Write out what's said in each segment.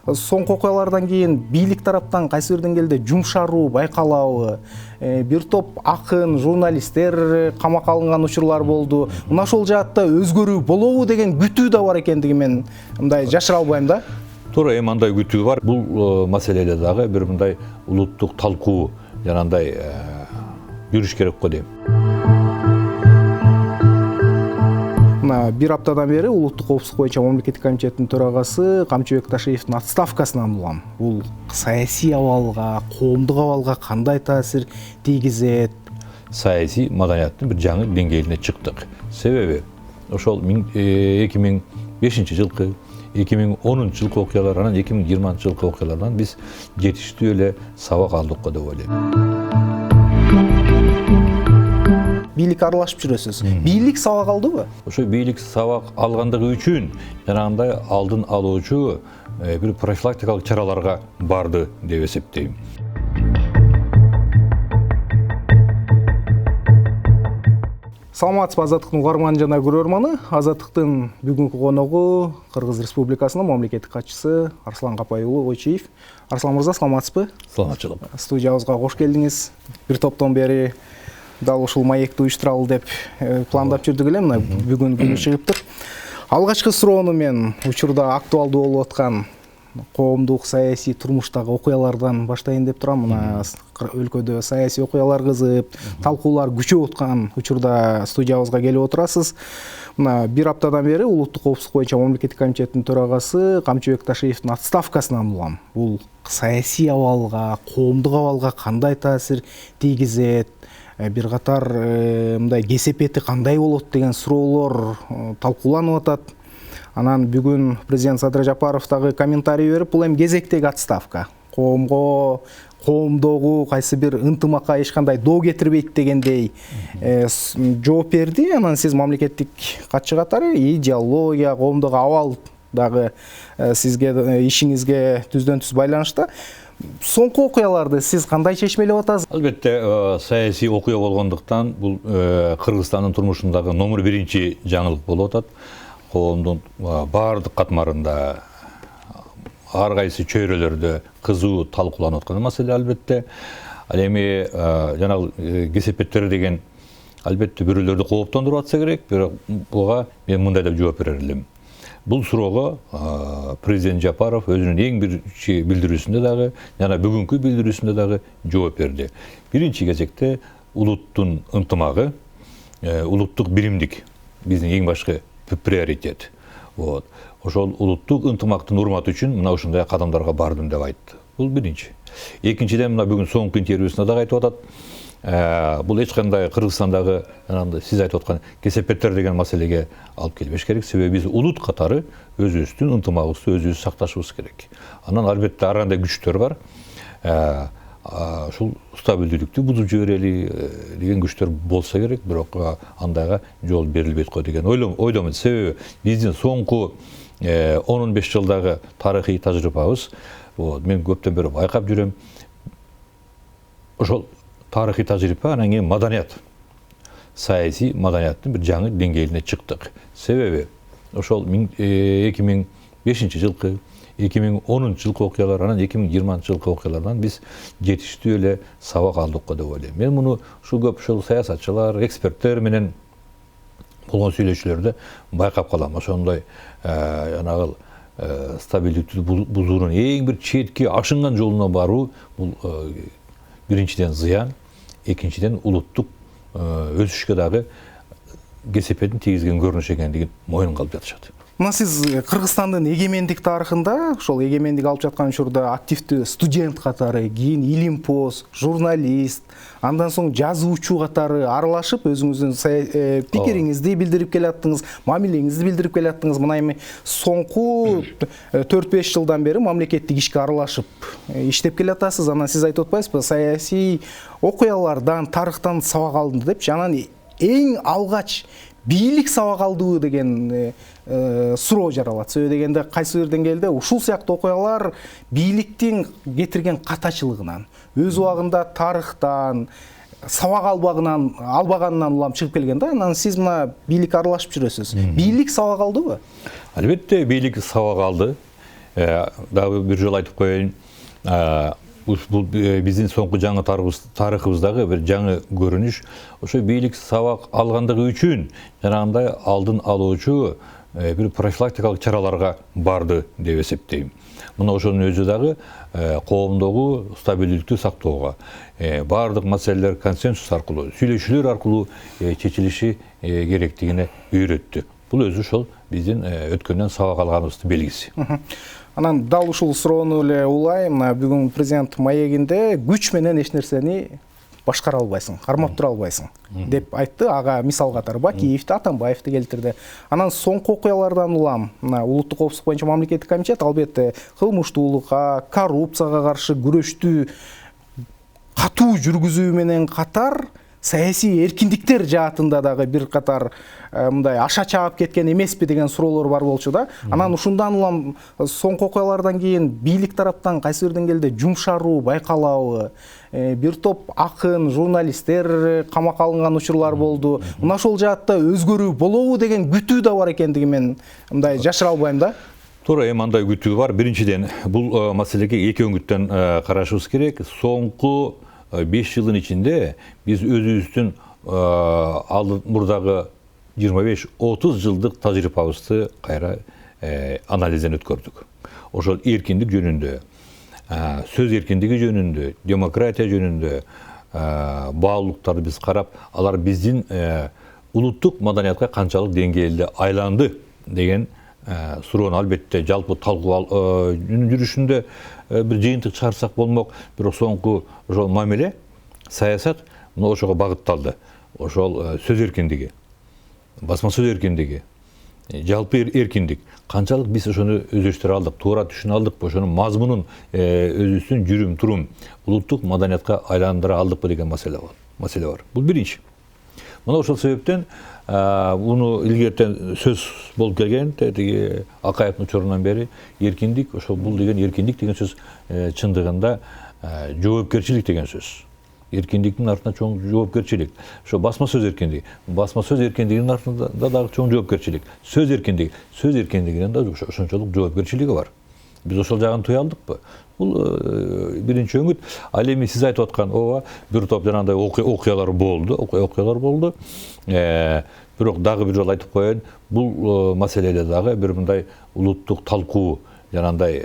Соңку окуялардан кийин бийлик тараптан кайсы бир деңгээлде жумшаруу байкалабы, бир топ акын, журналисттер камакка алынган учурлар болду. Мына ошол жаатта өзгөрүү болобу деген күтүү да бар экендиги мен мындай жашыра албайм да. Туура эми андай күтүү бар. Бул маселеде дагы бир мындай улуттук талкуу жанагындай жүрүш керек го дейм. Бир аптадан бери улуттук коопсуздук боюнча мамлекеттик комитеттин төрагасы Камчыбек Ташиевдин отставкасынан улам. Бул саясий абалга, коомдук абалга кандай таасир тийгизет? Саясий маданияттын бир жаңы деңгээлине чыктык. Себеби ошол 2005 жылкы 2010 жылкы окуялар анан 2020 жылкы окуялардан биз жетиштүү эле сабак алдык го деп ойлойм. Бийлик аралашып жүрөсүз. Бийлик сабак алдыбы? Ошо бийлик сабак алгандыгы үчүн жанагындай алдын алуучу бир профилактикалык чараларга барды деп эсептейм. Саламатсызбы Азаттыктын угарманы жана көрөрманы. Азаттыктын бүгүнкү коногу Кыргыз Республикасынын мамлекеттик катчысы Арслан Капай уулу Ойчиев. Арслан мырза, саламатсызбы? Саламатчылык. Студиябызга кош келдиңиз. Бир топтон бери дал ушул маекти уюштуралы деп пландап жүрдүк эле, мына бүгүн күнү чыгыптыр. Алгачкы суроону мен учурда актуалдуу болуп аткан коомдук саясий турмуштагы окуялардан баштайын деп турам. Мына өлкөдө саясий окуялар кызып, талкуулар күчөп аткан учурда студиябызга келип отурасыз. Мына бир аптадан бери улуттук коопсуздук боюнча мамлекеттик комитеттин төрагасы Камчыбек Ташиевдин отставкасынан улам. Бул саясий абалга, коомдук абалга кандай таасир тийгизет? Бир катар мындай кесепети кандай болот деген суроолор талкууланып атат. Анан бүгүн президент Садыр Жапаров дагы комментарий берип, бул эми кезектеги отставка. Коомго, коомдогу кайсы бир ынтымакка эч кандай доо кетирбейт дегендей жооп берди. Анан сиз мамлекеттик катчы катары идеология, коомдогу абал дагы сизге ишиңизге түздөн түз байланышта. Соңку окуяларды сиз кандай чечмелеп атасыз? Албетте, саясий окуя болгондуктан бул Кыргызстандын турмушундагы номер биринчи жаңылык болуп атат. Коомдун баардык катмарында, ар кайсы чөйрөлөрдө кызуу талкууланып аткан маселе албетте. Ал эми жанагы кесепеттер деген албетте бирөөлөрдү кооптондуруп атса керек, бирок буга мен мындай деп жооп берер элем. Бул суроого президент Жапаров өзүнүн эң биринчи билдирүүсүндө дагы, жана бүгүнкү билдирүүсүндө дагы жооп берди. Биринчи кезекте улуттун ынтымагы, улуттук биримдик биздин эң башкы приоритет. Ошол улуттук ынтымактын урматы үчүн мына ушундай кадамдарга бардым деп айтты. Бул биринчи. Экинчиден мына бүгүн соңку интервьюсунда дагы айтып атат. Бул эч кандай Кыргызстандагы сиз айтып аткан кесепеттер деген маселеге алып келбеш керек. Себеби биз улут катары өзүбүздүн ынтымагыбызды өзүбүз сакташыбыз керек. Анан албетте ар кандай күчтөр бар. Ушул стабилдүүлүктү бузуп жиберели деген күчтөр болсо керек, бирок андайга жол берилбейт го деген ойлоймун. Себеби биздин соңку 10-15 жылдагы тарыхый тажрыйбабыз, мен көптөн бери байкап жүрөм. Ошол тарыхый тажрыйба анан кийин маданият, саясий маданияттын бир жаңы деңгээлине чыктык. Себеби ошол 2005 жылкы 2010 жылкы окуялар анан 2020 жылкы окуялардан биз жетиштүү эле сабак алдык го деп ойлойм. Мен муну ушул көп саясатчылар, эксперттер менен болгон сүйлөшүүлөрдө байкап калам. Ошондой жанагы стабилдүүлүктү бузуунун эң бир четки ашынган жолуна баруу бул биринчиден зыян, экинчиден улуттук өсүшкө дагы кесепетин тийгизген көрүнүш экендигин моюнга алып жатышат. Мына сиз Кыргызстандын эгемендик тарыхында, ошол эгемендик алып жаткан учурда активдүү студент катары, кийин илимпоз, журналист, андан соң жазуучу катары аралашып, өзүңүздүн пикириңизди билдирип келаттыңыз, мамилеңизди билдирип келаттыңыз. Мына эми соңку 4-5 жылдан бери мамлекеттик ишке аралашып иштеп келатасыз. Анан сиз айтып атпайсызбы, саясий окуялардан, тарыхтан сабак алдым депчи. Анан эң алгач бийлик сабак алдыбы деген суроо жаралат. Себеби дегенде кайсы бир деңгээлде ушул сыяктуу окуялар бийликтин кетирген катачылыгынан, өз убагында тарыхтан, сабак албаганынан улам чыгып келген да. Анан сиз мына бийликке аралашып жүрөсүз. Бийлик сабак алдыбы? Албетте бийлик сабак алды. Дагы бир жолу айтып коеюн, бул биздин соңку жаңы тарыхыбыздагы бир жаңы көрүнүш. Ошо бийлик сабак алгандыгы үчүн жанагындай алдын алуучу бир профилактикалык чараларга барды деп эсептейм. Мына ошонун өзү дагы коомдогу стабилдүүлүктү сактоого, бардык маселелер консенсус аркылуу, сүйлөшүүлөр аркылуу чечилиши керектигине үйрөттү. Бул өзү ошол биздин өткөндөн сабак алганыбыздын белгиси. Анан дал ушул суроону эле улайм, бүгүн президент маегинде күч менен эч нерсени башкара албайсың, кармап тура албайсың деп айтты. Ага мисал катары Бакиевди, Атамбаевди келтирди. Анан соңку окуялардан улам, улуттук коопсуздук боюнча мамлекеттик комитет албетте кылмыштуулукка, коррупцияга каршы күрөштү катуу жүргүзүү менен катар саясий эркиндиктер жаатында дагы бир катар мындай аша чаап кеткен эмеспи деген суроолор бар болчу да. Анан ушундан улам соңку окуялардан кийин бийлик тараптан кайсы бир деңгээлде жумшаруу байкалабы, бир топ акын, журналисттер камакка алынган учурлар болду. Мына ошол жаатта өзгөрүү болобу деген күтүү да бар экендиги мен мындай жашыра албайм да. Туура, андай күтүү бар. Биринчиден, бул маселеге эки өңүттөн карашыбыз керек. Соңку 5 жылдын ичинде биз өзүбүздүн мурдагы 25-30 жылдык тажрыйбабызды кайра анализден өткөрдүк. Ошол эркиндик жөнүндө, сөз эркиндиги жөнүндө, демократия жөнүндө баалуулуктарды биз карап, алар биздин улуттук маданиятка канчалык деңгээлде айланды деген суроону албетте жалпы талкуу жүрүшүндө бир жыйынтык чыгарсак болмок. Бирок соңку ошол мамиле, саясат мына ошого багытталды. Ошол сөз эркиндиги, басма сөз эркиндиги, жалпы эркиндик. Канчалык биз ошону өздөштүрө алдык, туура түшүнө алдыкпы, ошонун мазмунун өзүбүздүн жүрүм турум улуттук маданиятка айландыра алдыкпы деген маселе бар. Бул биринчи. Мына ошол себептен буну илгертен сөз болуп келген, тиги Акаевдин учурунан бери эркиндик, ошол бул деген эркиндик деген сөз чындыгында жоопкерчилик деген сөз. Эркиндиктин артында чоң жоопкерчилик. Ошо басма сөз эркиндиги. Басма сөз эркиндигинин артында дагы чоң жоопкерчилик. Сөз эркиндигинин да ошончолук жоопкерчилиги бар. Биз ошол жагын туя алдыкпы? Бул биринчи өңүт. Ал эми сиз айтып аткан ооба бир топ жанагындай окуялар болду. Бирок дагы бир жолу айтып коеюн, бул маселеде дагы бир мындай улуттук талкуу жанагындай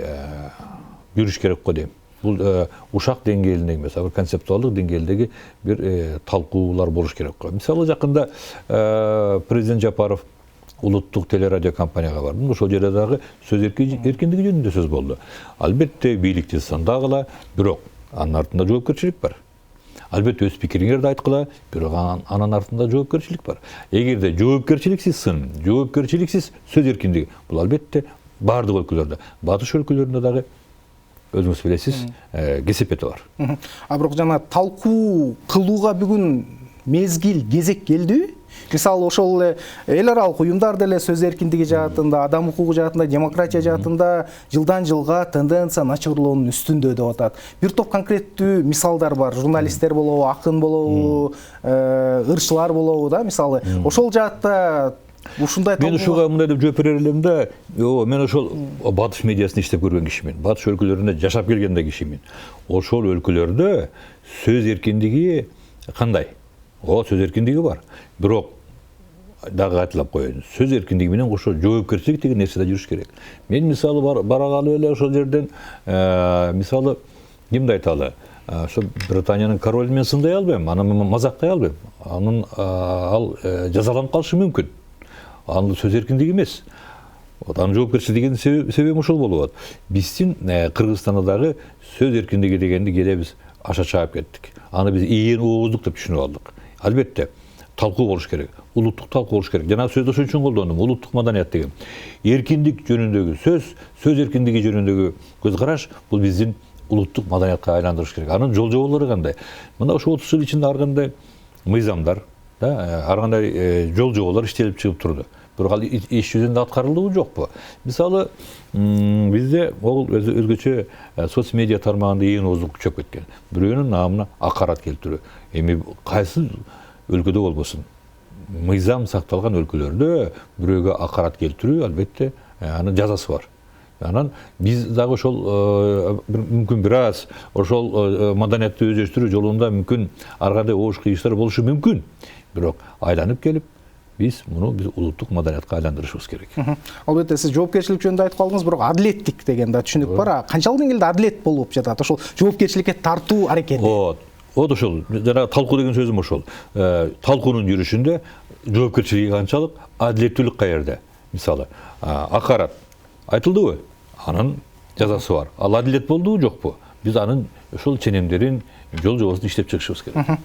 жүрүш керек го дейм. Бул ушак деңгээлинде эмес, бир концептуалдык деңгээлдеги бир талкуулар болуш керек го. Мисалы жакында президент Жапаров улуттук телерадио компанияга барды. Ошол жерде дагы сөз эркиндиги жөнүндө сөз болду. Албетте бийликти сындагыла, бирок анын артында жоопкерчилик бар. Албетте өз пикириңерди айткыла, бирок анын артында жоопкерчилик бар. Эгерде жоопкерчиликсиз сын, жоопкерчиликсиз сөз эркиндиги, бул албетте бардык өлкөлөрдө, батыш өлкөлөрүндө дагы өзүңүз билесиз, кесепети бар. Бирок жана талкуу кылууга бүгүн мезгил, кезек келдиби? Мисалы ошол эл аралык уюмдар деле сөз эркиндиги жаатында, адам укугу жаатында, демократия жаатында жылдан жылга тенденция начарлоонун үстүндө деп атат. Бир топ конкреттүү мисалдар бар. Журналисттер болобу, акын болобу, ырчылар болобу да, мисалы. Ошол жаатта ушундай мен ушуга мындай деп жооп берер элем да, мен ошол батыш медиасында иштеп көргөн кишимин, батыш өлкөлөрүндө жашап келген да кишимин. Ошол өлкөлөрдө сөз эркиндиги кандай? Сөз эркиндиги бар. Бирок дагы кайталап коеюн. Сөз эркиндиги менен кошо жоопкерчилик деген нерсе да жүрүш керек. Мен мисалы барагалы эле ошол жерден мисалы кимди айталы? Ошо Британиянын королун мен сындай албайм, аны мазактай албайм. Ал жазаланып калышы мүмкүн. Анын сөз эркиндиги эмес. Анын жоопкерчилигинин себеби ошол болуп атат. Биздин Кыргызстанда дагы сөз эркиндиги дегенди кээде биз аша чаап кеттик. Аны биз ийен ооздук деп түшүнүп алдык. Албетте талкуу болуш керек, улуттук талкуу болуш керек. Жана сөздү ошон үчүн колдондум, улуттук маданият деген. Эркиндик жөнүндөгү сөз эркиндиги жөнүндөгү көз караш бул биздин улуттук маданиятка айландырыш керек. Анын жол-жоболору кандай? Мына ошо 30 жыл ичинде ар кандай мыйзамдар, ар кандай жол-жоболор иштелип чыгып турду. Бирок ал иш жүзүндө аткарылдыбы жокпу? Мисалы, бизде ол өзгөчө соцмедиа тармагында ийен ооздук күчөп кеткен. Бирөөнүн наамына акарат келтирүү. Эми кайсы өлкөдө болбосун? Мыйзам сакталган өлкөлөрдө бирөөгө акарат келтирүү албетте анын жазасы бар. Анан биз дагы ошол мүмкүн бир аз ошол маданиятты өздөштүрүү жолунда мүмкүн ар кандай оош кыйыштар болушу мүмкүн. Бирок айланып келип биз улуттук маданиятка айландырышыбыз керек. Албетте сиз жоопкерчилик жөнүндө айтып калдыңыз, бирок адилеттик деген да түшүнүк бар. Канчалык деңгээлде адилет болуп жатат? Ошол жоопкерчиликке тартуу аракети. Вот ошол жана талкуу деген сөзүм ошол. Талкуунун жүрүшүндө жоопкерчилиги канчалык, адилеттүүлүк каерде? Мисалы, акарат айтылдыбы? Анын жазасы бар. Ал адилет болдубу, жокпу? Биз анын ошол ченемдерин жол жобосын иштеп чыгышыбыз керек.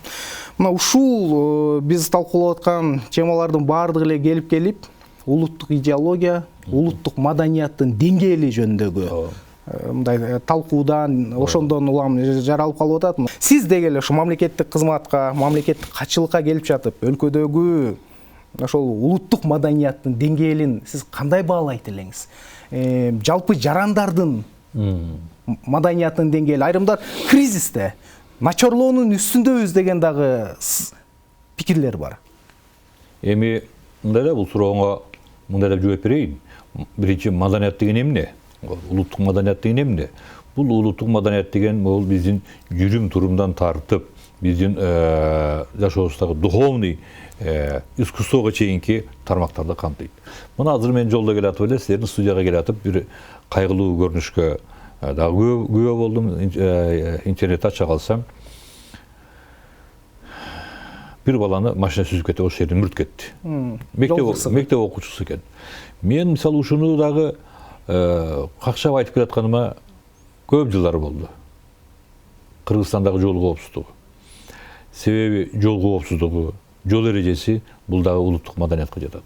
Мына ушул биз талкуулап аткан темалардын баардыгы эле келип улуттук идеология, улуттук маданияттын деңгээли жөнүндөгү мындай талкуудан ошондон улам жаралып калып атат. Сиз деги эле ушу мамлекеттик кызматка, мамлекеттик катчылыкка келип жатып, өлкөдөгү ошол улуттук маданияттын деңгээлин сиз кандай баалайт элеңиз? Жалпы жарандардын маданияттын деңгээли, айрымдар кризисте, начарлоонун үстүндөбүз деген дагы пикирлер бар. Эми мындай да бул сурооңо мындай деп жооп берейин. Биринчи, маданият деген эмне? Улуттук маданият деген эмне? Бул улуттук маданият деген бул биздин жүрүм турумдан тартып, биздин жашообуздагы духовный искусствого чейинки тармактарды камтыйт. Мына азыр мен жолдо келатып эле силердин студияга келатып бир кайгылуу көрүнүшкө дагы күбө болдум. Интернетти ача калсам бир баланы машина сүзүп кетип ошол жерден мүрт кетти. Мектеп окуучусу экен. Мен мисалы ушуну дагы какчап айтып келатканыма көп жылдар болду. Кыргызстандагы жол коопсуздугу. Себеби жол коопсуздугу, жол эрежеси бул дагы улуттук маданиятка жатат.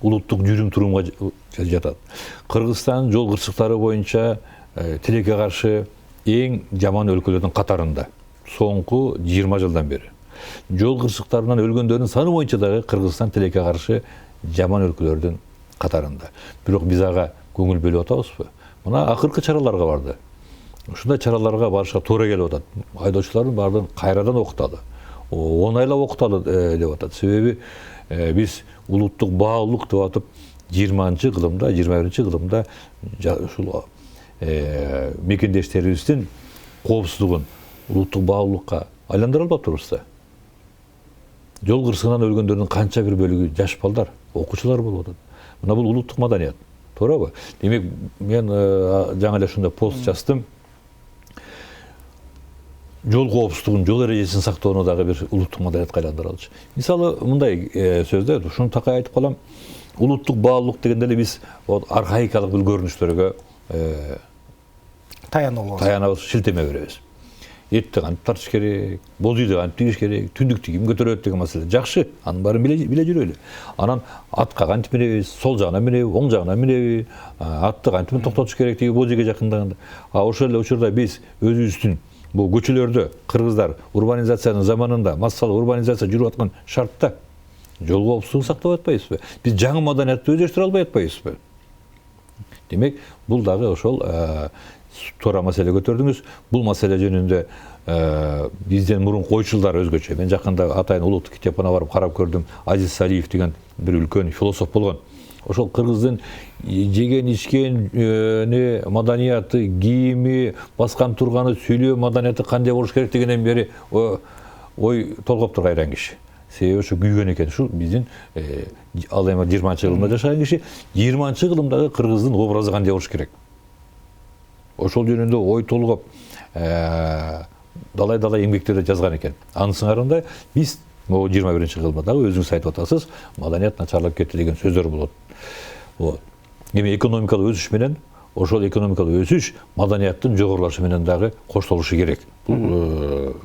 Улуттук жүрүм турумга жатат. Кыргызстан жол кырсыктары боюнча тилекке каршы эң жаман өлкөлөрдүн катарында. Соңку 20 жылдан бери. Жол кырсыктарынан өлгөндөрдүн саны боюнча дагы Кыргызстан тилекке каршы жаман өлкөлөрдүн катарында. Бирок биз ага көңүл бөлүп атабызбы? Мына акыркы чараларга барды. Ушундай чараларга барышка туура келип атат. Айдоочулардын баардыгын кайрадан окуталы. Оңайлап окуталы деп атат. Себеби биз улуттук баалуулук деп атып 20-кылымда, 21-кылымда ушул мекендештерибиздин коопсуздугун улуттук баалуулукка айландыра алып атабыз да. Жол кырсыгынан өлгөндөрдүн канча бир бөлүгү жаш балдар, окуучулар болуп атат. Мына бул улуттук маданият. Туурабы? Демек, мен жаңа эле ушундай пост жаздым. Жол коопсуздугун, жол эрежесин сактоону дагы бир улуттук маданиятка айландыралычы. Мисалы, мындай сөздө, ушуну такай айтып калам. Улуттук баалуулук дегенде эле биз архаикалык бир көрүнүштөргө таянабыз, шилтеме беребиз. Этти кантип тартыш керек, бозуйду кантип тигиш керек, түндүктү ким көтөрөт деген маселе. Жакшы, анын баарын биле жүрөлү. Анан атка кантип минебиз, сол жагынан минеби, оң жагынан минеби, атты кантип токтотуш керектиги бозуйга жакындаганда. Ошол эле учурда биз өзүбүздүн бул көчөлөрдө кыргыздар урбанизациянын заманында, массалуу урбанизация жүрүп аткан шартта жол коопсуздугун сактап атпайбызбы? Биз жаңы маданиятты өздөштүрө албай атпайбызбы? Демек, бул дагы ошол туура маселе көтөрдүңүз. Бул маселе жөнүндө бизден мурун койчулдар өзгөчө. Мен жакында атайын улуттук китепканага барып карап көрдүм. Азиз Салиев деген бир үлкөн философ болгон. Ошол кыргыздын жеген ичкен маданияты, кийими, баскан турганы, сүйлөө маданияты кандай болуш керек дегенден бери ой толгоп кайран киши. Себеби ошо күйгөн экен. Ушул биздин ал эми 20-кылымда жашаган киши 20-кылымдагы кыргыздын образы кандай болуш керек. Ошол жөнүндө ой толгоп далай эмгектерди жазган экен. Анын сыңарында биз 21-кылымда дагы өзүңүз айтып атасыз, маданият начарлап кетти деген сөздөр болот. Эми экономикалык өсүш менен ошол экономикалык өсүш маданияттын жогорулашы менен дагы коштолушу керек. Бул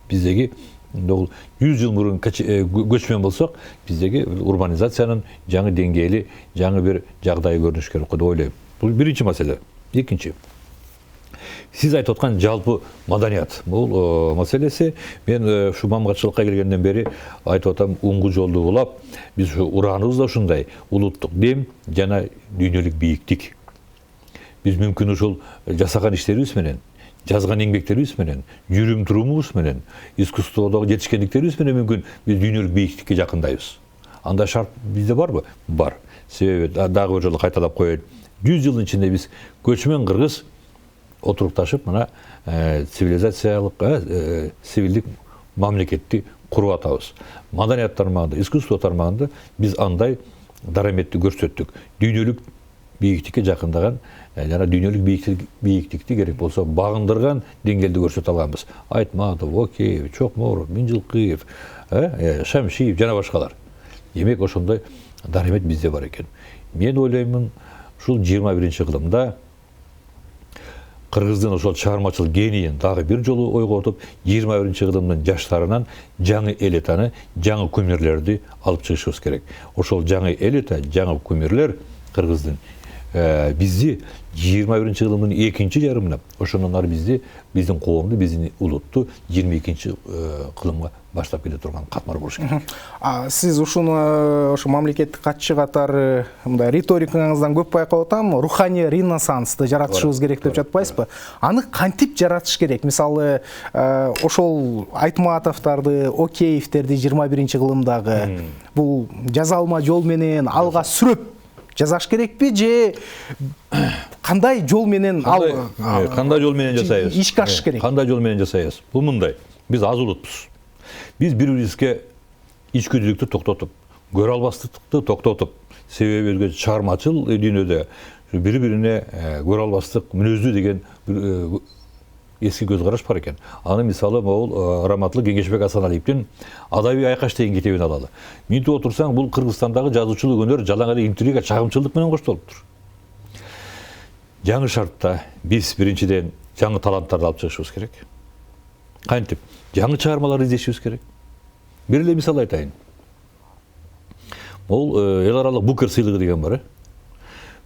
биздеги 100 жыл мурун көчмөн болсок, биздеги урбанизациянын жаңы деңгээли, жаңы бир жагдайы көрүнүш керек деп ойлойм. Бул биринчи маселе. Экинчи. Сиз айтып аткан жалпы маданият. Бул маселеси мен ушу мамгатчылыкка келгенден бери айтып атам, уңгу жолду улап, биз урааныбыз да ушундай улуттук дем жана дүйнөлүк бийиктик. Биз мүмкүн ушул жасаган иштерибиз менен, жазган эмгектерибиз менен, жүрүм турумубуз менен, искусстводогу жетишкендиктерибиз менен мүмкүн биз дүйнөлүк бийиктикке жакындайбыз. Андай шарт бизде барбы? Бар. Себеби дагы бир жолу кайталап коеюн. 100 жылдын ичинде биз көчмөн кыргыз отурукташып мына цивилизациялык цивилдик мамлекетти куруп атабыз. Маданият тармагында, искусство тармагында биз андай дараметти көрсөттүк. Дүйнөлүк бийиктикке жакындаган, жана дүйнөлүк бийиктикти керек болсо багындырган деңгээлде көрсөтө алганбыз. Айтматов, Океев, Чокморов, Миңжилкыев, Шамшиев жана башкалар. Демек ошондой дарамет бизде бар экен. Мен ойлоймун, ушул 21-кылымда кыргыздын ошол чыгармачыл генийин дагы бир жолу ойготуп, 21-кылымдын жаштарынан жаңы элитаны, жаңы кумирлерди алып чыгышыбыз керек. Ошол жаңы элита, жаңы кумирлер кыргыздын бизди 21-кылымдын экинчи жарымына, ошондон ары бизди, биздин коомду, биздин улутту 22-кылымга баштап келе турган катмар болуш керек. Сиз ушуну ошо мамлекеттик катчы катары мындай риторикаңыздан көп байкап атам, руханий ренессансты жаратышыбыз керек деп жатпайсызбы? Аны кантип жаратыш керек? Мисалы, ошол Айтматовдорду, Океевтерди 21-кылымдагы бул жаза алма жол менен алга сүрөп жазаш керекпи же кандай жол менен кандай жол менен жасайбыз? Ишке ашыш керек. Кандай жол менен жасайбыз? Бул мындай. Биз аз улутпуз. Биз бири-бирибизге ичкүдүүлүктү токтотуп, көрө албастыкты токтотуп, себеби өзгө чыгармачыл дүйнөдө бири-бирине көрө албастык мүнөздүү деген эски көз караш бар экен. Аны мисалы могул раматлык Кеңешбек Асаналиевдин Адабий айкаш деген китебин алалы. Минтип отурсаң, бул Кыргызстандагы жазуучулук өнөр жалаң эле интрига, чагымчылдык менен коштолуптур. Жаңы шартта биз биринчиден жаңы таланттарды алып чыгышыбыз керек. Кантип? Жаңы чыгармалар издешибиз керек. Бир эле мисал айтайын. Бул эл аралык Букер сыйлыгы деген бар.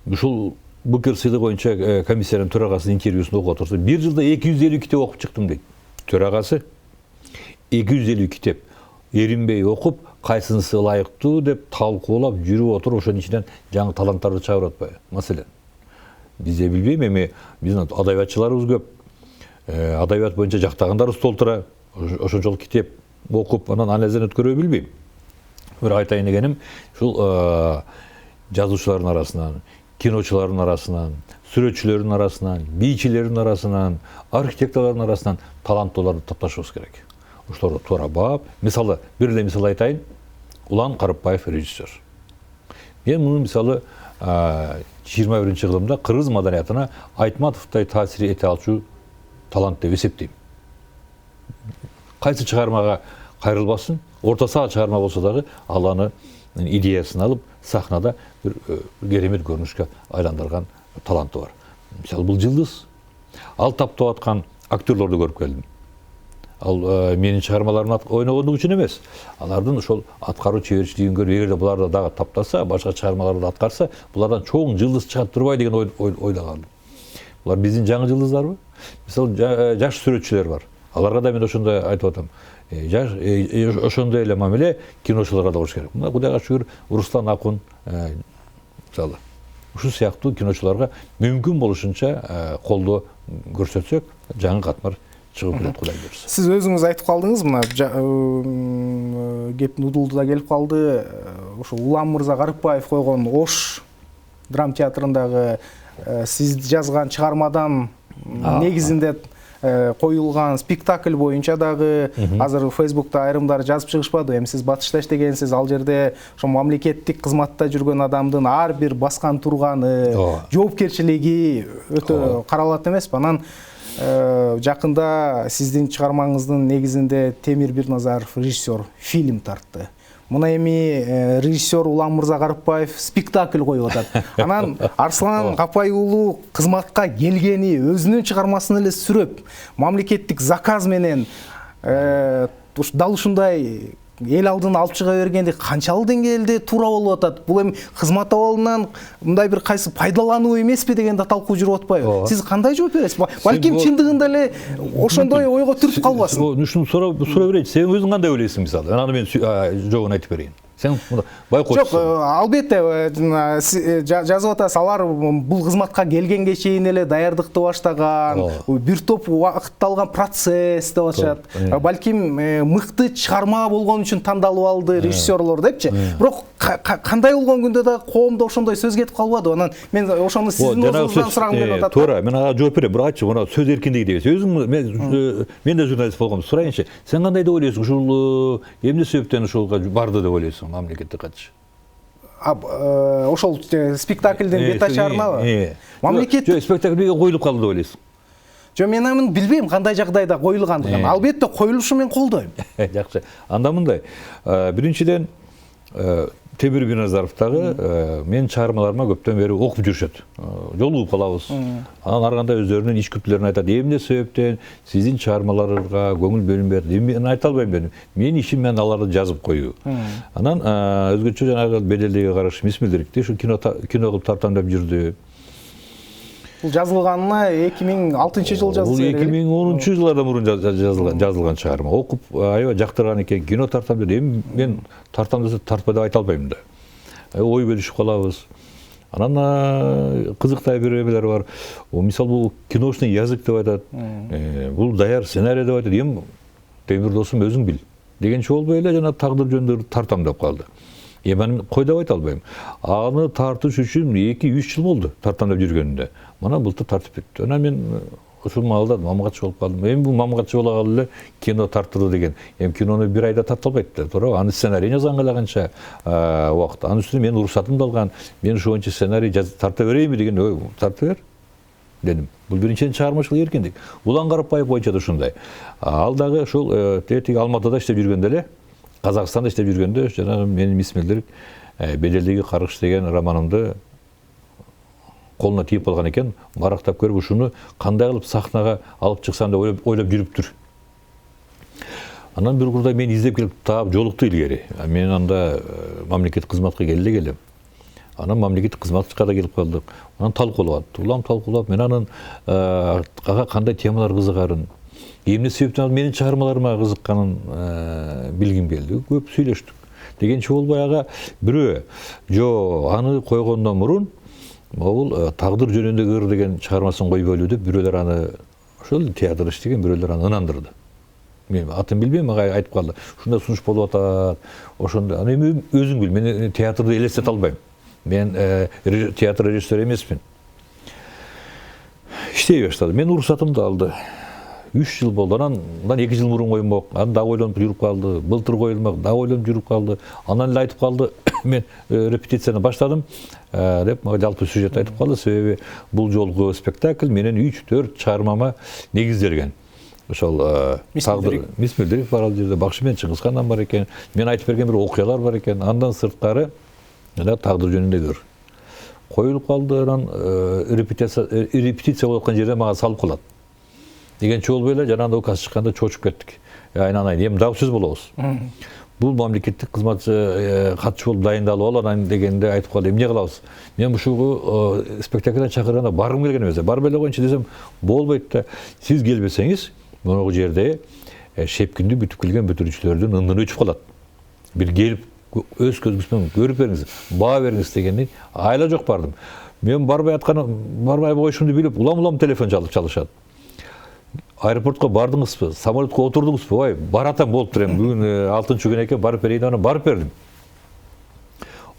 Ушул Букер сыйлыгы боюнча комиссиянын төрагасынын интервьюсун окуп отурса, бир жылда 250 китеп окуп чыктым дейт. Төрагасы 250 китеп эринбей окуп, кайсынысы ылайыктуу деп талкуулап жүрүп отуруп, ошонун ичинен жаңы таланттарды чыгарып атпайбы? Маселен, бизде билбейм, эми биздин адабиятчыларыбыз көп. Адабият боюнча жактагандарыбыз толтура, ошончолук китеп окуп, анан анализден өткөрөбү билбейм. Бирок айтайын дегеним, ушул жазуучулардын арасынан, киночулардын арасынан, сүрөтчүлөрдүн арасынан, бийчилердин арасынан, архитекторлордун арасынан таланттууларды тапташыбыз керек. Ошолорду туура баап, мисалы, бир эле мисал айтайын, Улан Карыпбаев режиссер. Мен муну мисалы 21-кылымда кыргыз маданиятына Айтматовдой таасир эте алчу талант деп эсептейм. Кайсы чыгармага кайрылбасын, орто саат чыгарма болсо дагы ал аны идеясын алып, сахнада бир керемет көрүнүшкө айландырган таланты бар. Мисалы, бул жылдыз. Ал таптап аткан актерлорду көрүп келдим. Ал менин чыгармаларымды ойногондук үчүн эмес. Алардын ошол аткаруу чеберчилигин көрүп, эгерде буларды дагы таптаса, башка чыгармаларды аткарса, булардан чоң жылдыз чыгат турбай деген ойлагам. Булар биздин жаңы жылдыздарбы? Мисалы, жаш сүрөтчүлөр бар. Аларга да мен ошондой айтып атам. Ошондой эле мамиле киночуларга да болуш керек. Мына Кудайга шүгүр, Руслан Акун, мисалы, ушул сыяктуу киночуларга мүмкүн болушунча колдоо көрсөтсөк, жаңы катмар чыгып келет, Кудай буйрса. Сиз өзүңүз айтып калдыңыз, мына кептин удулду да келип калды. Ошо Улан мырза Карыпбаев койгон Ош драма театрындагы сиз жазган чыгармадан негизинде коюлган спектакль боюнча дагы азыр Фейсбукта айрымдары жазып чыгышпады. Эми сиз батышта иштегенсиз, ал жерде ошо мамлекеттик кызматта жүргөн адамдын ар бир баскан турганы, жоопкерчилиги өтө каралат эмеспи? Анан жакында сиздин чыгармаңыздын негизинде Темир Бирназаров режиссер фильм тартты. Мына эми режиссер Улан мырза Карыпбаев спектакль коюп атат. Анан Арслан Капай уулу кызматка келгени, өзүнүн чыгармасын эле сүрөп, мамлекеттик заказ менен дал ушундай эл алдына алып чыга бергенде канчалык деңгээлде туура болуп атат? Бул эми кызмат абалынан мындай бир кайсы пайдалануу эмеспи деген да талкуу жүрүп атпайбы? Сиз кандай жооп бересиз? Балким чындыгында эле ошондой ойго түртүп калбасын. Ушуну сурап берейинчи. Сен өзүң кандай ойлойсуң, мисалы? Аны мен жообун айтып берейин. Сен байкот. Жок, албетте жазып атасыз, алар бул кызматка келгенге чейин эле даярдыкты баштаган, бир топ убакытталган процесс деп атышат. Балким мыкты чыгарма болгон үчүн тандалып алды режиссерлор депчи. Бирок кандай болгон күндө да коомдо ошондой сөз кетип калбады. Анан мен ошону сиздин өзүңүздөн сурагым келип атат. Туура, мен ага жооп берем. Бирок айтчы, мына сөз эркиндиги дегенсиз. Өзүң мен да журналист болгом. Сурайынчы, сен кандай деп ойлойсуң? Ушул эмне себептен ушулга барды деп ойлойсуң мамлекеттик катчы? Ошол спектаклдин бет ачарынабы? Мамлекеттик спектаклге коюлуп калды деп ойлойсуң? Жо, мен аны билбейм кандай жагдайда коюлгандыгын. Албетте коюлушун мен колдойм. Жакшы. Анда мындай. Биринчиден Темир Биназаровдагы мен чыгармаларыма көптөн бери окуп жүрүшөт. Жолугуп калабыз. Анан ар кандай өздөрүнүн ич күптүлөрүн айтат. Эмне себептен сиздин чыгармаларга көңүл бөлүнбөйт? Мен айта албайм мен. Менин ишим мен аларды жазып коюу. Анан өзгөчө жанагы беделдиге караш Мисмилдирикти ушу кино кылып тартам деп жүрдү. Бул жазылганына 2006-жылы жазылды. Бул 2010-жылдардан мурун жазылган чыгарма. Окуп аябай жактырган экен, кино тартам деп. Эми мен тартам десе тартпа деп айта албайм да. Ой бөлүшүп калабыз. Анан кызыктай бир эмелер бар. Мисалы бул киношный язык деп айтат. Бул даяр сценарий деп айтат. Эми Темир досум өзүң бил. Дегенче болбой эле жана тагдыр жөнүндө тартам деп калды. Мен кой деп айта албайм. Аны тартыш үчүн 2-3 жыл болду тартам деп жүргөнүндө. Мана былтыр тартып кетти. Анан мен ушул маалда мамгатчы болуп калдым. Эми бул мамгатчы бола калып эле кино тартырды деген. Эми кинону бир айда тарта албайт да, туура. Аны сценарий жазганга эле канча убакыт. Анын үстүнө мен уруксатымды алган. Мен ушунча сценарий тарта берейинби деген, тарта бер дедим. Бул биринчиден чыгармачылык эркиндик. Улан Карапбаев боюнча да ушундай. Ал дагы ушул тетиги Алматыда иштеп жүргөндө эле, Казакстанда иштеп жүргөндө жанагы менин Мисмилдирик беделдиги каргыш деген романымды колуна тийип алган экен. Барактап көрүп ушуну кандай кылып сахнага алып чыксам деп ойлоп жүрүптүр. Анан бир курда мен издеп келип таап жолукту илгери. Мен анда мамлекеттик кызматка келем. Анан мамлекеттик кызматка да келип калдык. Анан талкуулап, талкуулап, мен анын ага кандай темалар кызыгарын, эмне себептен менин чыгармаларыма кызыкканын билгим келди. Көп сүйлөштүк. Дегенче болбой ага бирөө жо аны койгондон мурун бул тагдыр жөнүндөгү ыр деген чыгармасын койбойлу деп бирөөлөр аны ошол театр иштеген бирөөлөр аны ынандырды. Мен атын билбейм, ага айтып калды. Ушундай сунуш болуп атат. Ошондо аны эми өзүң бил, мен театрды элестете албайм. Мен театр режиссер эмесмин. Иштей баштады. Мен уруксатымды алды. 3 жыл болду. Анан 2 жыл мурун коймок. Анан дагы ойлонуп жүрүп калды. Былтыр коюлмак, дагы ойлонуп жүрүп калды. Анан эле айтып калды. Мен репетицияны баштадым деп мага жалпы сюжет айтып калды. Себеби бул жолку спектакль менен 3-4 чыгармама негизделген. Ошол Мисмилдирик бар ал жерде, Бакшымен Чыңгызхандан бар экен. Мен айтып берген бир окуялар бар экен. Андан сырткары жана тагдыр жөнүндөгү ыр. Коюлуп калды. Анан репетиция болуп аткан жерде мага салып калат. Дегенче болбой эле жанагы указ чыкканда чочуп кеттик. Айнанай, эми дагы сөз болобуз. Бул мамлекеттик кызматчы катчы болуп дайындалып ал, анан дегенде айтып калды, эмне кылабыз? Мен ушул спектакльдан чакырганда баргым келген эмес. Барып эле коеюнчу десем, болбойт да. Сиз келбесеңиз, моногу жерде шепкинди бүтүп келген бүтүрүүчүлөрдүн ындыны өчүп калат. Бир келип өз көзүңүз менен көрүп бериңиз, баа бериңиз дегенден айла жок бардым. Мен барбай коюшумду билип, улам телефон чалышат. Аэропортко бардыңызбы, самолетко отурдуңузбу? Ой, баратам болуптур эми. Бүгүн 6-күн экен, барып берейин, анан барып бердим.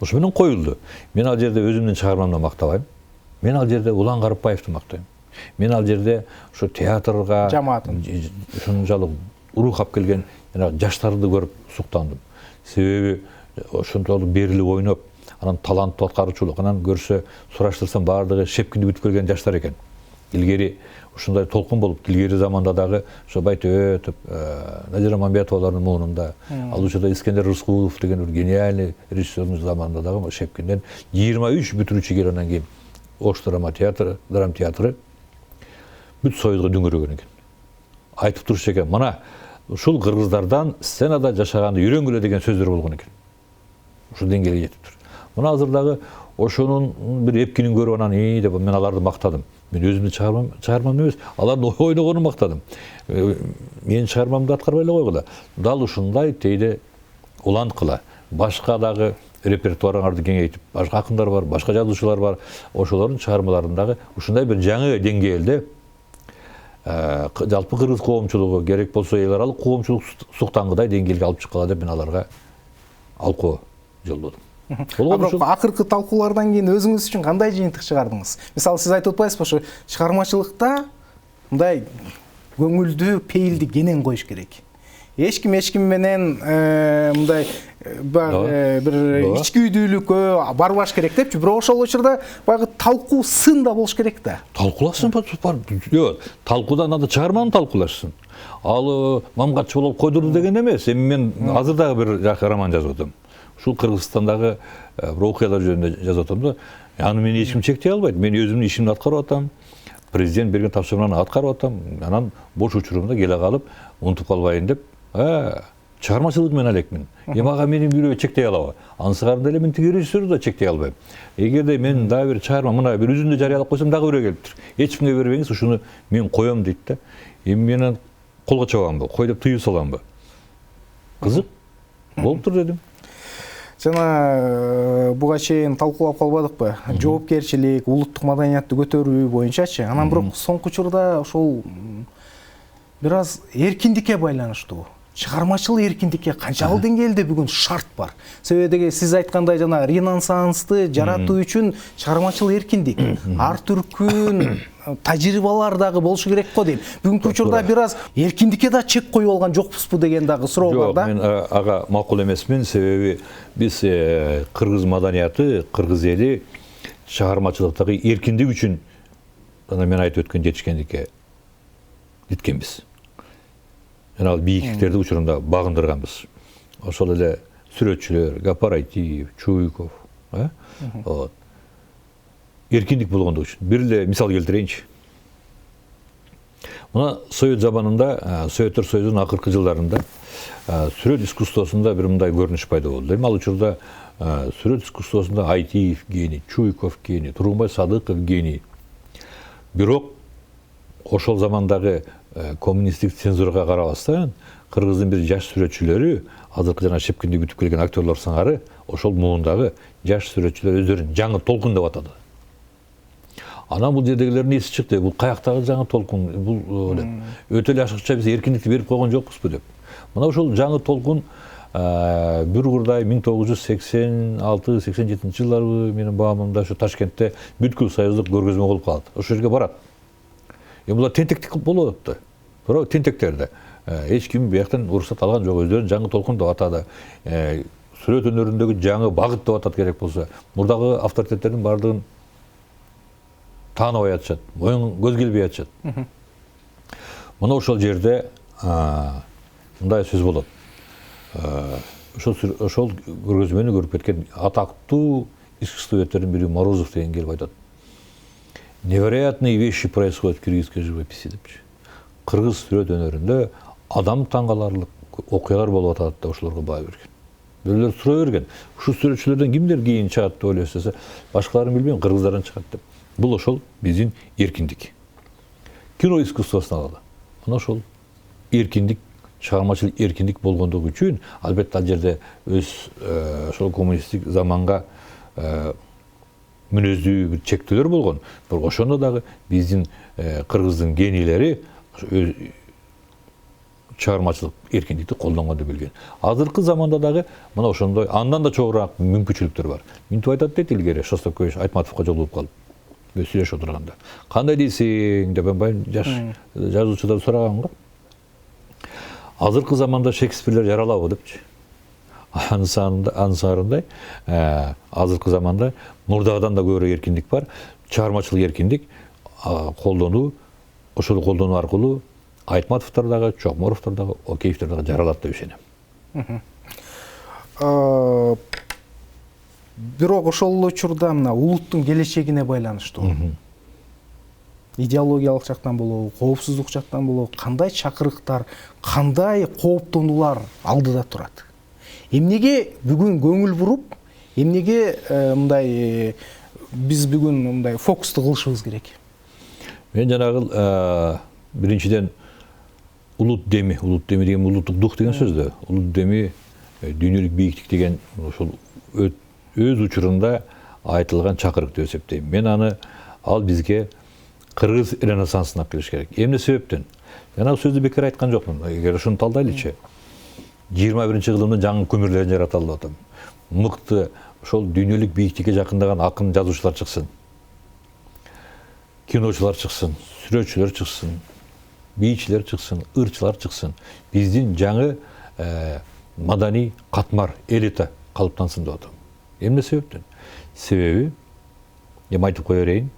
Ошо менен коюлду. Мен ал жерде өзүмдүн чыгармамды мактабайм. Мен ал жерде Улан Карапбаевди мактайм. Мен ал жерде ошо театрга жамаатын ушунчалык урук алып келген жаштарды көрүп суктандым. Себеби ошончолук берилип ойноп, анан таланттуу аткаруучулук, анан көрсө сураштырсам баардыгы шепкинди бүтүп келген жаштар экен. Илгери ушундай толкун болуп, илгери заманда дагы ошо Байтөтөп, Назира Мамбетовалардын муунунда, ал учурда Искендер Рыскулов деген бир гениальный режиссердун заманында дагы шепкинден 23 бүтүрүүчү келип анан кийин Ош драма театры бүт союзга дүңгүрөгөн экен. Айтып турчу экен, мына ушул кыргыздардан сценада жашаганды үйрөнгүлө деген сөздөр болгон экен. Ушул деңгээлге жетиптир. Мына азыр дагы ошонун бир эпкинин көрүп анан деп мен аларды мактадым. Мен өзүмдүн чыгармам эмес, алардын ойногонун мактадым. Менин чыгармамды аткарбай эле койгула. Дал ушундай тейде уланткыла. башка дагы репертуарыңарды кеңейтип, башка акындар бар, башка жазуучулар бар, ошолордун чыгармаларындагы ушундай бир жаңы деңгээлде жалпы кыргыз коомчулугу керек болсо эл аралык коомчулук суктангыдай деңгээлге алып чыккыла деп мен аларга алкоо жолдодум. Бирок акыркы талкуулардан кийин өзүңүз үчүн кандай жыйынтык чыгардыңыз? Мисалы сиз айтып атпайсызбы, ошо чыгармачылыкта мындай көңүлдүү, пейилди кенен коюш керек. Эч ким менен мындай бир ичкүйдүүлүккө барбаш керек депчи, бирок ошол учурда баягы талкуу сын да болуш керек да. Талкуулашсын, жок, талкуудан анда чыгарманы талкуулашсын. Ал мамгатчы болуп койдурду деген эмес. Эми мен азыр дагы бир жакшы роман жазып атам. Ушул Кыргызстандагы бир окуялар жөнүндө жазып атам да. Аны мени эч ким чектей албайт. Мен өзүмдүн ишимди аткарып атам. Президент берген тапшырманы аткарып атам. Анан бош учурумда келе калып, унутуп калбайын деп, чыгармачылык менен элекмин. Эми ага менин бирөө чектей алабы? Ансыгарында эле мен тиги режиссерду да чектей албайм. Эгерде мен дагы бир чыгарма мына бир үзүндү жарыялап койсом дагы бирөө келиптир. Эч кимге бербеңиз, ушуну мен коем дейт да. Эми менен колго чабамбы, кой деп тыюу саламбы? Кызык болуптур дедим. Жана буга чейин талкуулап калбадыкпы? Жоопкерчилик, улуттук маданиятты көтөрүү боюнчачы. Анан бирок соңку учурда ошол бир аз эркиндикке байланыштуу. Чыгармачыл эркиндикке канчалык деңгээлде бүгүн шарт бар? Себеби сиз айткандай жана ренессансты жаратуу үчүн чыгармачыл эркиндик, ар түркүн тажрыйбалар дагы болушу керек го дейм. Бүгүнкү учурда бир аз эркиндикке да чек коюп алган жокпузбу деген дагы суроо бар да. Жок, мен ага макул эмесмин, себеби биз кыргыз маданияты, кыргыз эли чыгармачылыктагы эркиндик үчүн жана мен айтып өткөн жетишкендикке жеткенбиз. Жана ал бийиктиктерди учурунда багындырганбыз. Ошол эле сүрөтчүлөр, Гапар Айтиев, Чуйков, эркиндик болгондугу үчүн. Бир эле мисал келтирейинчи. Мына Совет заманында, Советтер Союзунун акыркы жылдарында сүрөт искусствосунда бир мындай көрүнүш пайда болду. Эми ал учурда сүрөт искусствосунда Айтиев гений, Чуйков гений, Тургунбай Садыков гений. Бирок ошол замандагы коммунисттик цензурага карабастан кыргыздын бир жаш сүрөтчүлөрү, азыркы жана шепкинди бүтүп келген актерлор сыңары, ошол муундагы жаш сүрөтчүлөр өздөрүн жаңы толкун деп атады. Анан бул жердегилердин эси чыкты. Бул каяктагы жаңы толкун? Бул өтө эле ашыкча биз эркиндикти берип койгон жокпузбу деп. Мына ошол жаңы толкун бир урдай 1986-87 жылдары менин баамымда ошо Ташкентте бүткүл союздук көргөзмө болуп калат. Ошол жерге барат. Эми булар тентектик болуп атты. Бирок тентектерде эч ким бияктан уруксат алган жок, өздөрүн жаңы толкун деп атады. Сүрөт өнөрүндөгү жаңы багыт деп атат керек болсо. Мурдагы авторитеттердин бардыгын тааныбай атышат, моюн көз келбей атышат. Мына ошол жерде мындай сөз болот. Ошол көргөзмөнү көрүп кеткен атактуу искусствоведтердин бири Морозов деген келип айтат. Невероятные вещи происходят в кыргызской живописи депчи. Кыргыз сүрөт өнөрүндө адам таңгаларлык окуялар болуп атат да ошолорго баа берген. Бирөөлөр сурай берген. Ушул сүрөтчүлөрдөн кимдер кийин чыгат деп ойлойсуз? Башкаларын билбейм, кыргыздардан чыгат деп. Бул ошол биздин эркиндик. Кино искусствосун алалы. Мына ошол эркиндик, чыгармачыл эркиндик болгондугу үчүн, албетте ал жерде өз ошол коммунисттик заманга мүнөздүү бир чектөөлөр болгон. Бирок ошондо дагы биздин кыргыздын генийлери чыгармачылык эркиндикти колдонгонду билген. Азыркы заманда дагы мына ошондой андан да чогуураак мүмкүнчүлүктөр бар. Минтип айтат дейт илгери Шостакович Айтматовго жолугуп калып. Сүйлөшүп отурганда. Кандай дейсиң деп жаш жазуучудан сураган го. Азыркы заманда Шекспирлер жаралабы депчи. Ансарындай азыркы заманда мурдагыдан да көбүрөөк эркиндик бар. Чыгармачылык эркиндик колдонуу, ошол колдонуу аркылуу Айтматовдор дагы, Чокморовдор дагы, Океевдер дагы жаралат деп ишенем. Бирок ошол учурда мына улуттун келечегине байланыштуу. Идеологиялык жактан болобу, коопсуздук жактан болобу, кандай чакырыктар, кандай кооптонуулар алдыда турат? Эмнеге бүгүн көңүл буруп, эмнеге мындай биз бүгүн мындай фокусту кылышыбыз керек? Мен жанагы биринчиден улут деми деген улуттук дух деген сөздө. Улут деми дүйнөлүк бийиктик деген ошол өз учурунда айтылган чакырык деп эсептейм. Мен аны ал бизге кыргыз ренессансына алып келиш керек. Эмне себептен? Жана сөздү бекер айткан жокмун. Эгер ошону талдайлычы. 21-кылымдын жаңы көмүрлөрүн жарата алып атам. Мыкты ошол дүйнөлүк бийиктикке жакындаган акын жазуучулар чыксын. Киночулар чыксын, сүрөтчүлөр чыксын, бийчилер чыксын, ырчылар чыксын. Биздин жаңы маданий катмар, элита калыптансын деп атам. Эмне себептен? Себеби, эми айтып кое берейин,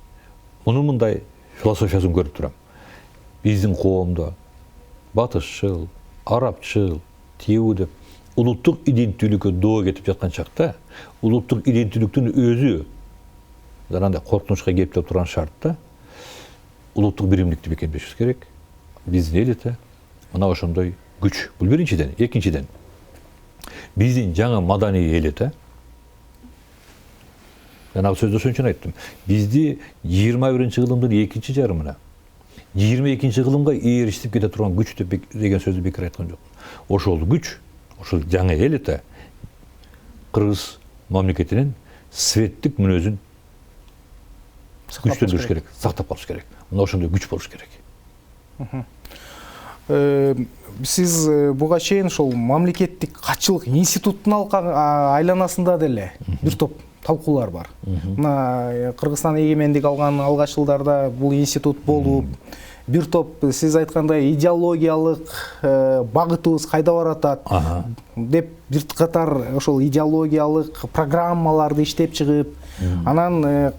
мунун мындай философиясын көрүп турам. Биздин коомдо батышчыл, арабчыл, тиүү деп улуттук иденттүүлүккө доо кетип жаткан чакта, улуттук иденттүүлүктүн өзү андай коркунучка кептеп турган шартта улуттук биримдикти бекемдешибиз керек. Биздин элита мына ошондой күч. Бул биринчиден. Экинчиден, биздин жаңы маданий элита, жанагы сөздү ошон үчүн айттым. Бизди 21-кылымдын экинчи жарымына 22-кылымга ээрчитип кете турган күч деген сөздү бекер айткан жокмун. Ошол күч, ошол жаңы элита кыргыз мамлекетинин светтик мүнөзүн күчтөндүрүш керек, сактап калыш керек. Мына ошондой күч болуш керек. Сиз буга чейин ошол мамлекеттик катчылык институтунун айланасында деле бир топ талкуулар бар. Мына Кыргызстан эгемендик алган алгач жылдарда бул институт болуп, бир топ сиз айткандай идеологиялык багытыбыз кайда баратат деп бир катар ошол идеологиялык программаларды иштеп чыгып, анан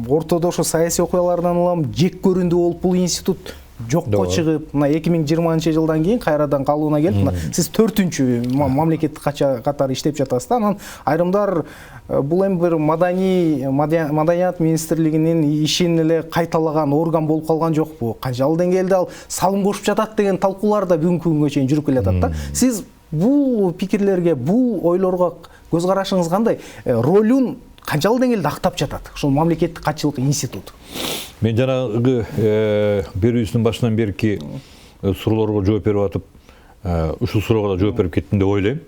ортодо ошо саясий окуялардан улам жек көрүндү болуп бул институт жокко чыгып, мына 2020-жылдан кийин кайрадан калыбына келип, мына сиз 4-үнчү мамлекеттик катары иштеп жатасыз да. Анан айрымдар бул эми бир маданият министрлигинин ишин эле кайталаган орган болуп калган жокпу? Канчалык деңгээлде ал салым кошуп жатат деген талкуулар да бүгүнкү күнгө чейин жүрүп келатат да. Сиз бул пикирлерге, бул ойлорго көз карашыңыз кандай? Ролун канчалык деңгээлде актап жатат ошол мамлекеттик катчылык институту? Мен жанагы берүүбүздүн башынан берки суроолорго жооп берип атып, ушул суроого да жооп берип кеттим деп ойлойм.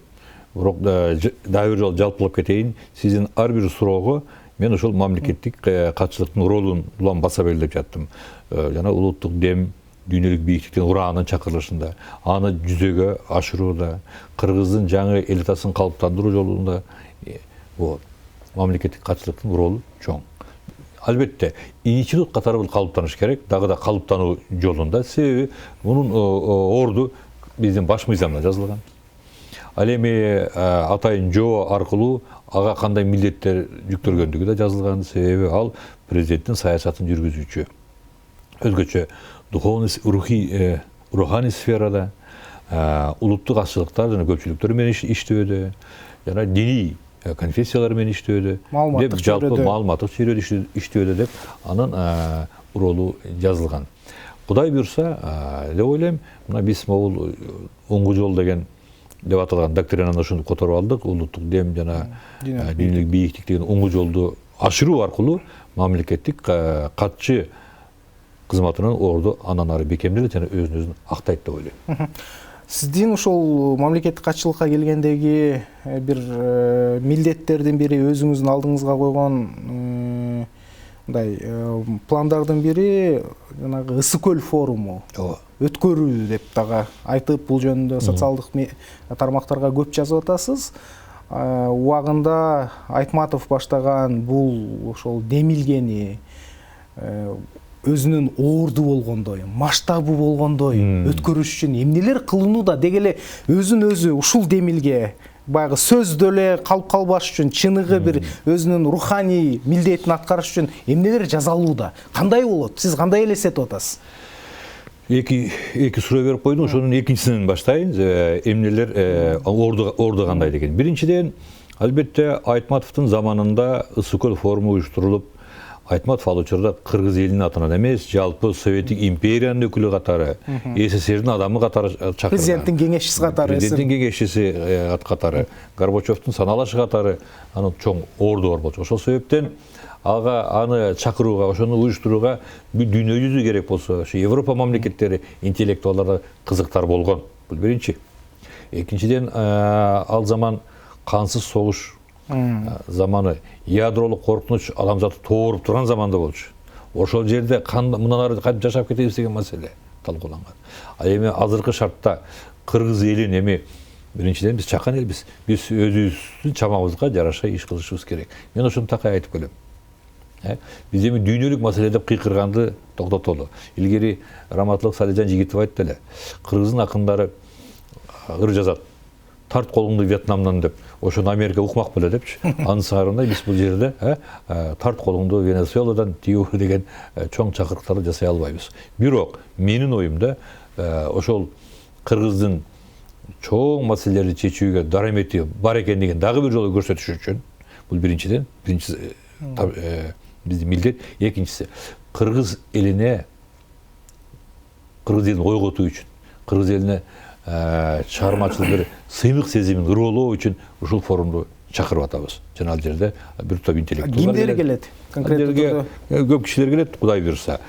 Бирок дагы бир жолу жалпылап кетейин. Сиздин ар бир суроого мен ошол мамлекеттик катчылыктын ролун улам баса белгилеп жаттым. Жана улуттук дем, дүйнөлүк бийиктиктин ураанын чакырылышында, аны жүзөгө ашырууда, кыргыздын жаңы элитасын калыптандыруу жолунда мамлекеттик катчылыктын ролу чоң. Албетте, институт катары бул калыптаныш керек, дагы да калыптануу жолунда. Себеби мунун орду биздин баш мыйзамда жазылган. Ал эми атайын жоо аркылуу ага кандай милдеттер жүктөлгөндүгү да жазылган. Себеби ал президенттин саясатын жүргүзүүчү. Өзгөчө руханий сферада улуттук азчылыктар жана көпчүлүктөр менен иштөөдө, жана диний конфессиялар менен иштөөдө, деп жалпы маалыматтык чөйрөдө иштөөдө деп анын ролу жазылган. Кудай буйрса деп ойлойм, мына биз могул оңгу жол деген деп аталган доктринаны ошентип которуп алдык. Улуттук дем жана дүйнөлүк бийиктик деген оңгу жолду ашыруу аркылуу мамлекеттик катчы кызматынын орду андан ары бекемделет жана өзүн актайт деп ойлойм. Сиздин ушул мамлекеттик катчылыкка келгендеги бир милдеттердин бири, өзүңүздүн алдыңызга койгон мындай пландардын бири жанагы Ысык көл форуму өткөрүү деп дагы айтып, бул жөнүндө социалдык тармактарга көп жазып атасыз. Убагында Айтматов баштаган бул ошол демилгени өзүнүн орду болгондой, масштабы болгондой өткөрүш үчүн эмнелер кылынууда деги эле өзүн өзү ушул демилге баягы сөздө эле калып калбаш үчүн, чыныгы бир өзүнүн руханий милдетин аткарыш үчүн эмнелер жасалууда? Кандай болот? Сиз кандай элестетип атасыз? Эки суроо берип койдуң, ошонун экинчисинен баштайын. Эмнелер орду кандай деген. Биринчиден, албетте Айтматовдун заманында Ысык көл форуму уюштурулуп, Айтматов ал учурда кыргыз элинин атынан эмес, жалпы Советтик империянын өкүлү катары, СССРдин адамы катары чакырган. Президенттин кеңешчиси катары. Президенттин кеңешчиси катары, Горбачевдун саналашы катары анын чоң орду бар болчу. Ошол себептен аны чакырууга, ошону уюштурууга дүйнө жүзү керек болсо, Европа мамлекеттери интеллектуалдары кызыктар болгон. Бул биринчи. Ekинчиден ал zaman kansız soğuş zamanı, yadroluk korkunç adamzatı doğurup duran zamanda болчу. Ошол жерде мындан ары кантип жашап кетебиз деген маселе талкууланган. Ал эми азыркы шартта кыргыз элин эми биринчиден биз чакан элбиз. Биз өзүбүздүн чамабызга жараша иш кылышыбыз керек. Мен ошону такай айтып келем. Биз эми дүйнөлүк маселе деп кыйкырганды токтотолу. Илгери Раматлык Салижан Жигитов айтты эле. Кыргыздын акындары ыр жазат. Тарт колуңду Вьетнамдан деп. Ошону Америка укмак беле депчи. Анын сыңарында биз бул жерде тарт колуңду Венесуэладан тиүү деген чоң чакырыктарды жасай албайбыз. Бирок менин оюмда ошол кыргыздын чоң маселелерди чечүүгө дарамети бар экендигин дагы бир жолу көрсөтүш үчүн бул биринчиден биздин милдет. Экинчиси кыргыз элине кыргыз элин ойготуу үчүн, кыргыз элине чыгармачыл бир сыймык сезимин ыроолоо үчүн ушул форумду чакырып атабыз. Жана ал жерде бир топ интеллектуалдар кимдер келет? Конкреттүү көп кишилер келет, Кудай буйрса.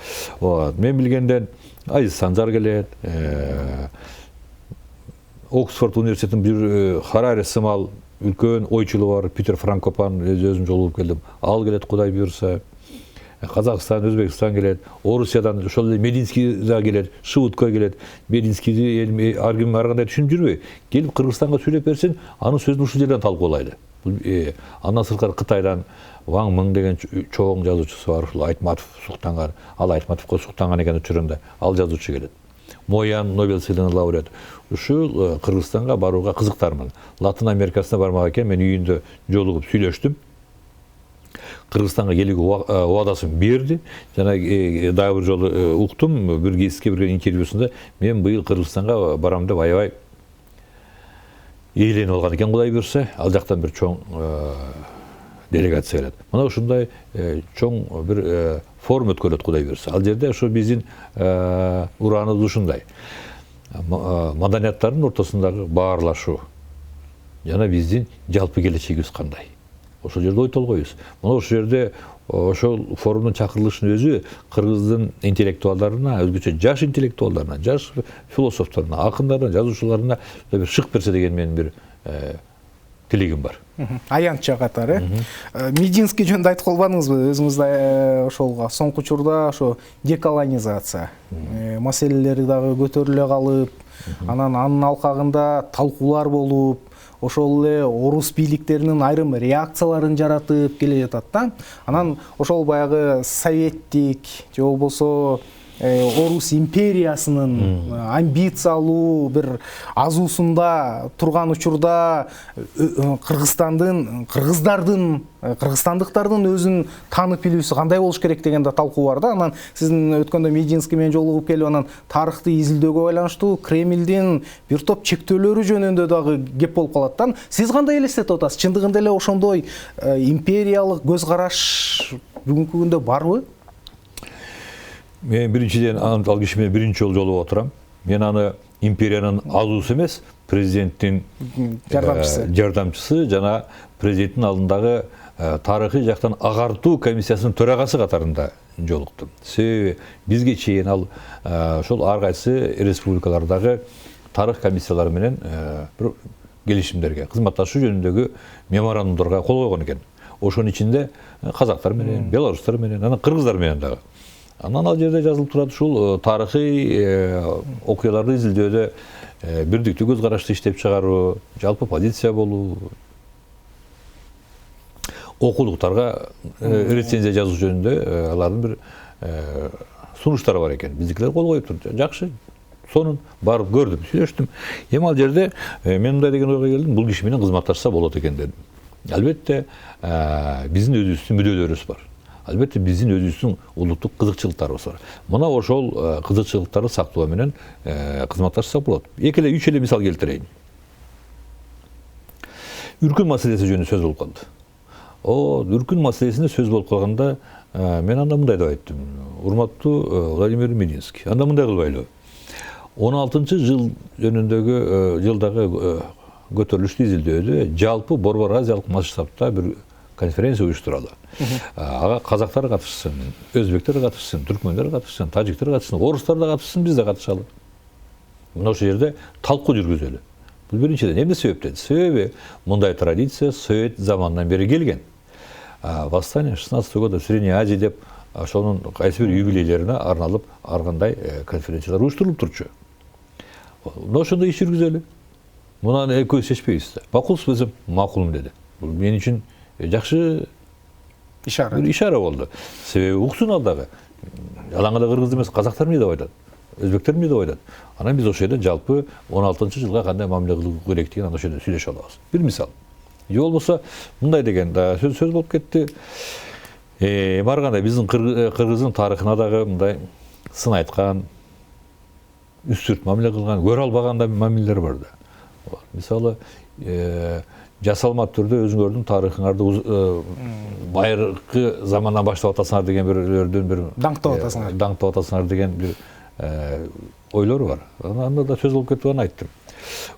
Мен билгенден Азиз Санжар келет, Оксфорд университетинин бир Харари сымал үлкөн ойчулу бар, Питер Франкопан өзүм жолугуп келдим. Ал келет, Кудай буйрса. Казакстан, Өзбекстан келет, Орусиядан ошол Мединский да келет, Шыбытко келет. Мединскийди аргим аргандай түшүнүп жүрбөй. Келип Кыргызстанга сүйлөп берсин, анын сөзүн ушул жерден талкуулайлы. Андан сырткары Кытайдан Ван Мың деген чоң жазуучусу бар, ушул Айтматов суктанган, ал Айтматовго суктанган экен учурунда. Ал жазуучу келет. Моян Нобель сыйлыгынын лауреаты. Ушул Кыргызстанга барууга кызыктармын. Латын Америкасына бармак экен, мен үйүндө жолугуп сүйлөштүм. Кыргызстанга келүүгө убадасын берди. Жана дагы бир жолу уктум, бир кезге бир интервьюсунда мен быйыл Кыргызстанга барам деп аябай ээленип алган экен, Кудай буйрса. Ал жактан бир чоң делегация келет. Мына ушундай чоң бир форум өткөрөт, Кудай буйрса. Ал жерде ошо биздин урааныбыз ушундай. Маданияттардын ортосундагы баарлашуу жана биздин жалпы келечегибиз кандай. Ошол жерде ой толгойбуз. Мына ошол жерде ошол форумдун чакырылышынын өзү кыргыздын интеллектуалдарына, өзгөчө жаш интеллектуалдарына, жаш философторуна, акындарына, жазуучуларына бир шык берсе деген менин бир тилегим бар. Аянтча катары. Мединский жөнүндө айтып калбадыңызбы? Өзүңүз да ошолго соңку учурда ошо деколонизация маселелери дагы көтөрүлө калып, анын алкагында талкуулар болуп, ошол эле орус бийликтеринин айрым реакцияларын жаратып келе жатат да. Анан ошол баягы советтик же болбосо Орус империясынын амбициялуу бир азуусунда турган учурда кыргыздардын өзүн таанып билүүсү кандай болуш керек деген да талкуу бар да. Анан сиздин өткөндө Мединский менен жолугуп келип, анан тарыхты изилдөөгө байланыштуу Кремлдин бир топ чектөөлөрү жөнүндө дагы кеп болуп калат да. Сиз кандай элестетип атасыз? Чындыгында эле ошондой империялык көз караш бүгүнкү күндө барбы? Мен биринчиден ал киши менен биринчи жолу жолугуп отурам. Мен аны империянын азуусу эмес, президенттин жардамчысы жана президенттин алдындагы тарыхый жактан агартуу комиссиясынын төрагасы катарында жолуктум. Себеби бизге чейин ал ошол ар кайсы республикалардагы тарых комиссиялары менен бир келишимдерге, кызматташуу жөнүндөгү меморандумдарга кол койгон экен. Ошонун ичинде казактар менен, белорустар менен, анан кыргыздар менен дагы. Анан ал жерде жазылып турат, ушул тарыхый окуяларды изилдөөдө бирдиктүү көз карашты иштеп чыгаруу, жалпы позиция болуу, окуулуктарга рецензия жазуу жөнүндө алардын бир сунуштары бар экен. Биздикилер кол коюп турду. Жакшы. Сонун барып көрдүм, сүйлөштүм. Эми ал жерде мен мындай деген ойго келдим, бул киши менен кызматташса болот экен дедим. Албетте биздин өзүбүздүн мүдөлөрүбүз бар. Албетте биздин өзүбүздүн улуттук кызыкчылыктарыбыз бар. Мына ошол кызыкчылыктарды сактоо менен кызматташса болот. Эки эле, үч эле мисал келтирейин. Үркүн маселеси жөнүндө сөз болуп калды. Үркүн маселесинде сөз болуп калганда мен анда мындай деп айттым. Урматтуу Владимир Мединский, анда мындай кылбайлы. 16-жыл жөнүндөгү жылдагы көтөрүлүштү изилдөөдө жалпы Борбор Азиялык масштабта бир конференция уюштуралы. Ага казактар катышсын, өзбектер катышсын, түркмөндөр катышсын, тажиктер катышсын, орустар да катышсын, биз да катышалы. Мына ошол жерде талкуу жүргүзөлү. Бул биринчиден эмне себептен? Себеби мындай традиция Совет заманынан бери келген. Восстание 16 года в Средней Азии деп ошонун кайсы бир юбилейлерине арналып аргандай конференциялар уюштурулуп турчу. Мына ошондой иш жүргүзөлү. Мунан экөөбүз чечпейбиз да. Макулсуз десем, макулмун деди. Бул мен үчүн жакшы ишара болду. Себеби уксун ал дагы. Ялаңада кыргыз эмес, казактар эмне деп айтат? Өзбектер эмне деп айтат? Анан биз ошол жерде жалпы 16-жылга кандай мамиле кылуу керек деген ошол жерде сүйлөшүп алабыз. Бир мисал. Же болбосо мындай деген сөз болуп кетти. Барганда биздин кыргыздын тарыхына дагы мындай сын айткан, үстүрт мамиле кылган, көрө албаган да мамилелер бар да. Мисалы, жасалма түрдө өзүңөрдүн тарыхыңарды байыркы замандан баштап атасыңар деген бирлерден бир даңктап атасыңар деген бир ойлор бар. Анда да сөз болуп кетип айттым.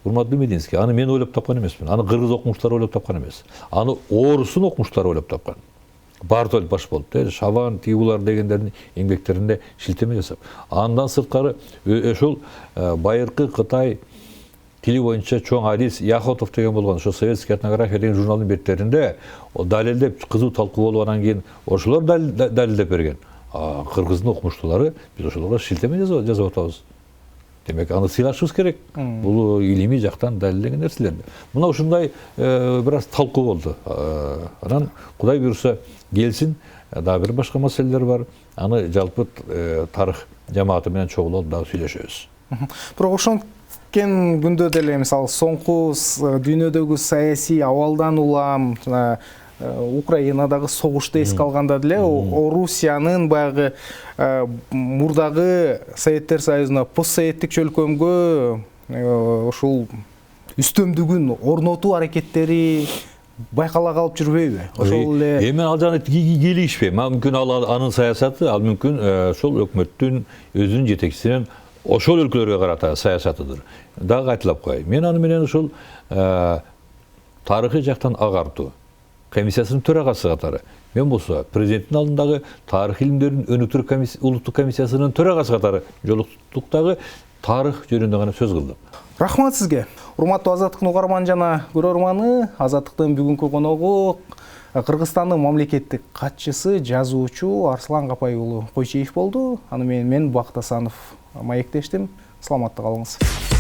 Урматтуу Мединский, аны мен ойлоп тапкан эмесмин. Аны кыргыз окумуштары ойлоп тапкан эмес. Аны орустун окумуштары ойлоп тапкан. Бартоль баш болуп, Шабан, Тигулар дегендердин эмгектеринде шилтеме жасап. Андан сырткары ошол байыркы Кытай тили боюнча чоң адис Яхотов деген болгон, ошо советский этнография деген журналдын беттеринде далилдеп кызуу талкуу болуп анан кийин ошолор далилдеп берген. Кыргыздын окумуштуулары биз ошолорго шилтеме жазып атабыз. Демек, аны сыйлашыбыз керек. Бул илимий жактан далилдеген нерселер. Мына ушундай бир аз талкуу болду. Анан Кудай буйруса келсин, дагы бир башка маселелер бар. Аны жалпы тарых жамааты менен чогулуп дагы сүйлөшөбүз. Бирок ошонткен күндө деле мисалы соңку дүйнөдөгү саясий абалдан улам Украинадагы согушту эске алганда деле Орусиянын баягы мурдагы Советтер Союзуна постсоветтик чөлкөмгө ушул үстөмдүгүн орнотуу аракеттери байкала калып жүрбөйбү? Ошол эле эми ал жагына келишпейм. Мүмкүн анын саясаты, ал мүмкүн ошол өкмөттүн өзүнүн жетекчисинин ошол өлкөлөргө карата саясатыдыр. Дагы айтылып коеюн. Мен аны менен ушул тарыхый жактан агартуу комиссиясынын төрагасы катары. Мен болсо президенттин алдындагы тарых илимдеринин өнүктүрүү улуттук комиссиясынын төрагасы катары жолуктук дагы тарых жөнүндө гана сөз кылдым. Рахмат сизге. Урматтуу Азаттыктын угарман жана көрөрманы, Азаттыктын бүгүнкү коногу Кыргызстандын мамлекеттик катчысы, жазуучу Арслан Капай уулу Койчиев болду. Аны мен Бактасанов маектештим. Саламатта калыңыз.